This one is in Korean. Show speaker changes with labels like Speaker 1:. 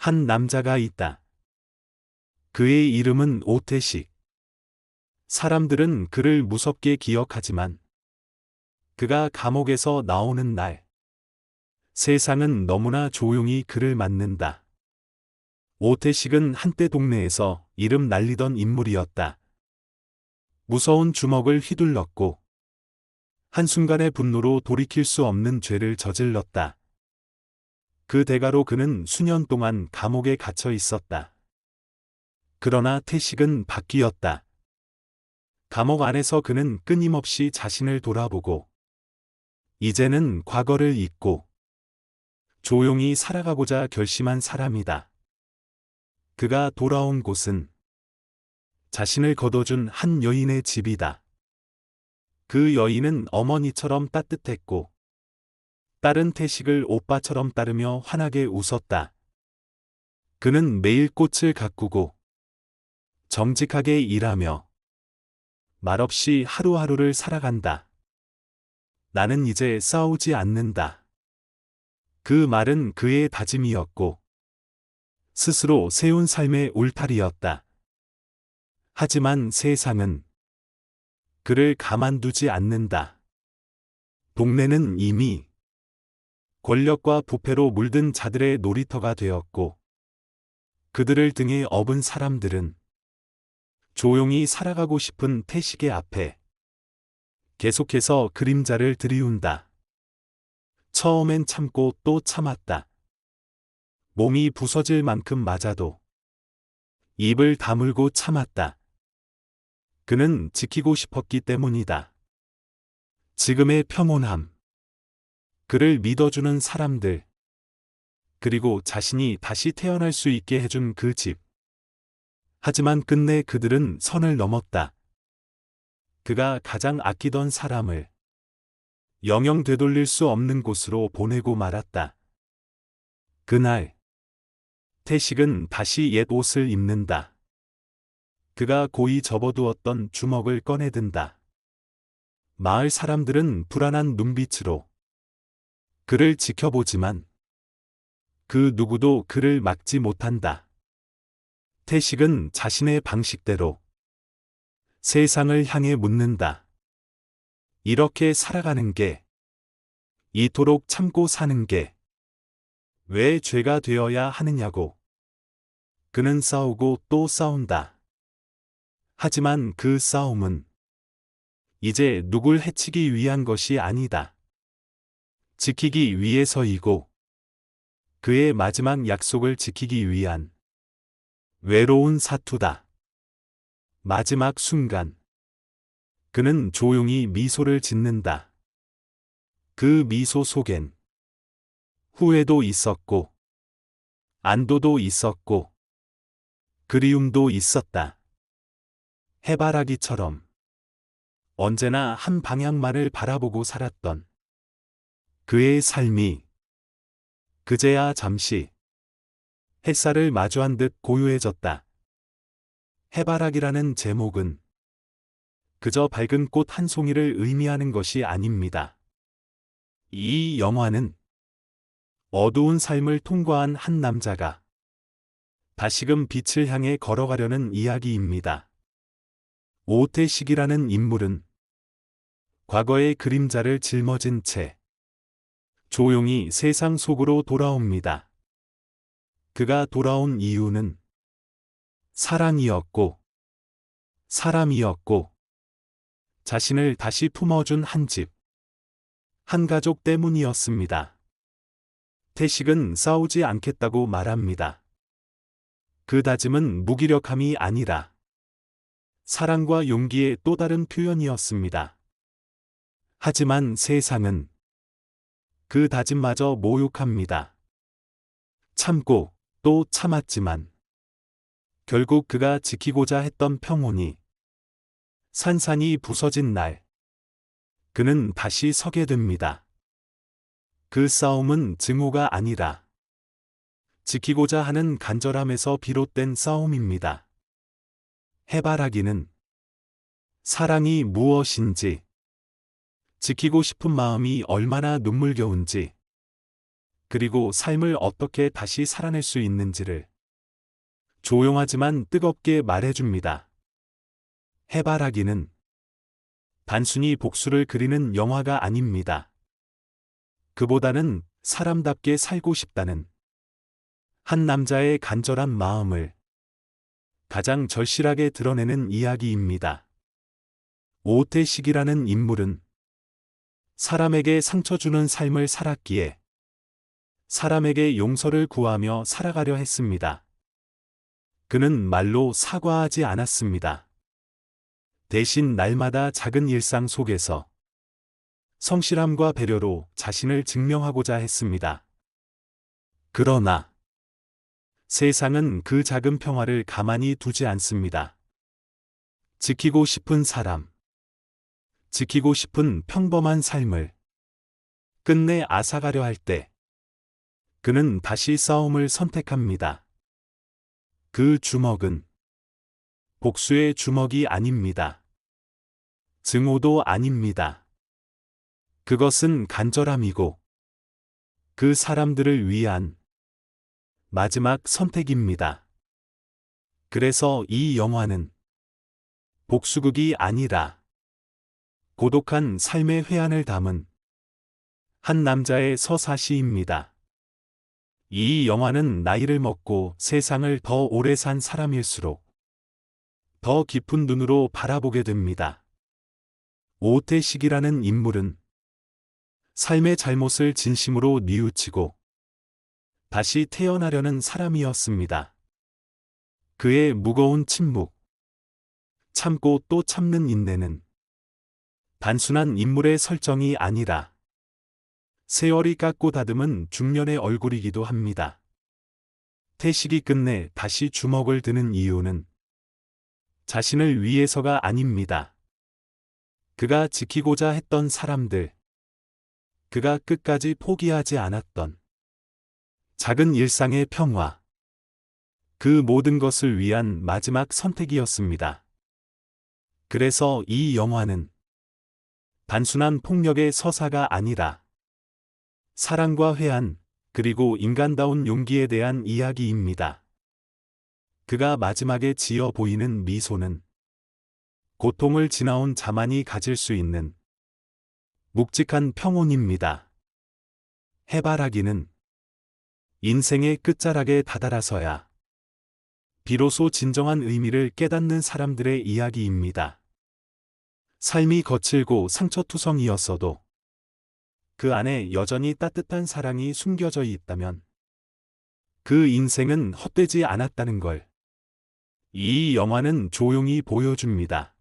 Speaker 1: 한 남자가 있다. 그의 이름은 오태식. 사람들은 그를 무섭게 기억하지만 그가 감옥에서 나오는 날, 세상은 너무나 조용히 그를 맞는다. 오태식은 한때 동네에서 이름 날리던 인물이었다. 무서운 주먹을 휘둘렀고 한순간의 분노로 돌이킬 수 없는 죄를 저질렀다. 그 대가로 그는 수년 동안 감옥에 갇혀 있었다. 그러나 태식은 바뀌었다. 감옥 안에서 그는 끊임없이 자신을 돌아보고 이제는 과거를 잊고 조용히 살아가고자 결심한 사람이다. 그가 돌아온 곳은 자신을 거둬준 한 여인의 집이다. 그 여인은 어머니처럼 따뜻했고 딸은 태식을 오빠처럼 따르며 환하게 웃었다. 그는 매일 꽃을 가꾸고 정직하게 일하며 말없이 하루하루를 살아간다. 나는 이제 싸우지 않는다. 그 말은 그의 다짐이었고 스스로 세운 삶의 울타리였다. 하지만 세상은 그를 가만두지 않는다. 동네는 이미 권력과 부패로 물든 자들의 놀이터가 되었고 그들을 등에 업은 사람들은 조용히 살아가고 싶은 태식의 앞에 계속해서 그림자를 들이운다. 처음엔 참고 또 참았다. 몸이 부서질 만큼 맞아도 입을 다물고 참았다. 그는 지키고 싶었기 때문이다. 지금의 평온함, 그를 믿어주는 사람들, 그리고 자신이 다시 태어날 수 있게 해준 그 집. 하지만 끝내 그들은 선을 넘었다. 그가 가장 아끼던 사람을 영영 되돌릴 수 없는 곳으로 보내고 말았다. 그날, 태식은 다시 옛 옷을 입는다. 그가 고이 접어두었던 주먹을 꺼내든다. 마을 사람들은 불안한 눈빛으로 그를 지켜보지만 그 누구도 그를 막지 못한다. 태식은 자신의 방식대로 세상을 향해 묻는다. 이렇게 살아가는 게, 이토록 참고 사는 게 왜 죄가 되어야 하느냐고. 그는 싸우고 또 싸운다. 하지만 그 싸움은 이제 누굴 해치기 위한 것이 아니다. 지키기 위해서이고 그의 마지막 약속을 지키기 위한 외로운 사투다. 마지막 순간 그는 조용히 미소를 짓는다. 그 미소 속엔 후회도 있었고 안도도 있었고 그리움도 있었다. 해바라기처럼 언제나 한 방향만을 바라보고 살았던 그의 삶이 그제야 잠시 햇살을 마주한 듯 고요해졌다. 해바라기라는 제목은 그저 밝은 꽃 한 송이를 의미하는 것이 아닙니다. 이 영화는 어두운 삶을 통과한 한 남자가 다시금 빛을 향해 걸어가려는 이야기입니다. 오태식이라는 인물은 과거의 그림자를 짊어진 채 조용히 세상 속으로 돌아옵니다. 그가 돌아온 이유는 사랑이었고, 사람이었고, 자신을 다시 품어준 한 집, 한 가족 때문이었습니다. 태식은 싸우지 않겠다고 말합니다. 그 다짐은 무기력함이 아니라 사랑과 용기의 또 다른 표현이었습니다. 하지만 세상은 그 다짐마저 모욕합니다. 참고 또 참았지만 결국 그가 지키고자 했던 평온이 산산이 부서진 날, 그는 다시 서게 됩니다. 그 싸움은 증오가 아니라 지키고자 하는 간절함에서 비롯된 싸움입니다. 해바라기는 사랑이 무엇인지, 지키고 싶은 마음이 얼마나 눈물겨운지 그리고 삶을 어떻게 다시 살아낼 수 있는지를 조용하지만 뜨겁게 말해줍니다. 해바라기는 단순히 복수를 그리는 영화가 아닙니다. 그보다는 사람답게 살고 싶다는 한 남자의 간절한 마음을 가장 절실하게 드러내는 이야기입니다. 오태식이라는 인물은 사람에게 상처 주는 삶을 살았기에 사람에게 용서를 구하며 살아가려 했습니다. 그는 말로 사과하지 않았습니다. 대신 날마다 작은 일상 속에서 성실함과 배려로 자신을 증명하고자 했습니다. 그러나 세상은 그 작은 평화를 가만히 두지 않습니다. 지키고 싶은 사람, 지키고 싶은 평범한 삶을 끝내 앗아가려 할 때 그는 다시 싸움을 선택합니다. 그 주먹은 복수의 주먹이 아닙니다. 증오도 아닙니다. 그것은 간절함이고 그 사람들을 위한 마지막 선택입니다. 그래서 이 영화는 복수극이 아니라 고독한 삶의 회한을 담은 한 남자의 서사시입니다. 이 영화는 나이를 먹고 세상을 더 오래 산 사람일수록 더 깊은 눈으로 바라보게 됩니다. 오태식이라는 인물은 삶의 잘못을 진심으로 뉘우치고 다시 태어나려는 사람이었습니다. 그의 무거운 침묵, 참고 또 참는 인내는 단순한 인물의 설정이 아니라 세월이 깎고 다듬은 중년의 얼굴이기도 합니다. 태식이 끝내 다시 주먹을 드는 이유는 자신을 위해서가 아닙니다. 그가 지키고자 했던 사람들, 그가 끝까지 포기하지 않았던 작은 일상의 평화, 그 모든 것을 위한 마지막 선택이었습니다. 그래서 이 영화는 단순한 폭력의 서사가 아니라 사랑과 회한, 그리고 인간다운 용기에 대한 이야기입니다. 그가 마지막에 지어 보이는 미소는 고통을 지나온 자만이 가질 수 있는 묵직한 평온입니다. 해바라기는 인생의 끝자락에 다다라서야 비로소 진정한 의미를 깨닫는 사람들의 이야기입니다. 삶이 거칠고 상처투성이었어도 그 안에 여전히 따뜻한 사랑이 숨겨져 있다면 그 인생은 헛되지 않았다는 걸 이 영화는 조용히 보여줍니다.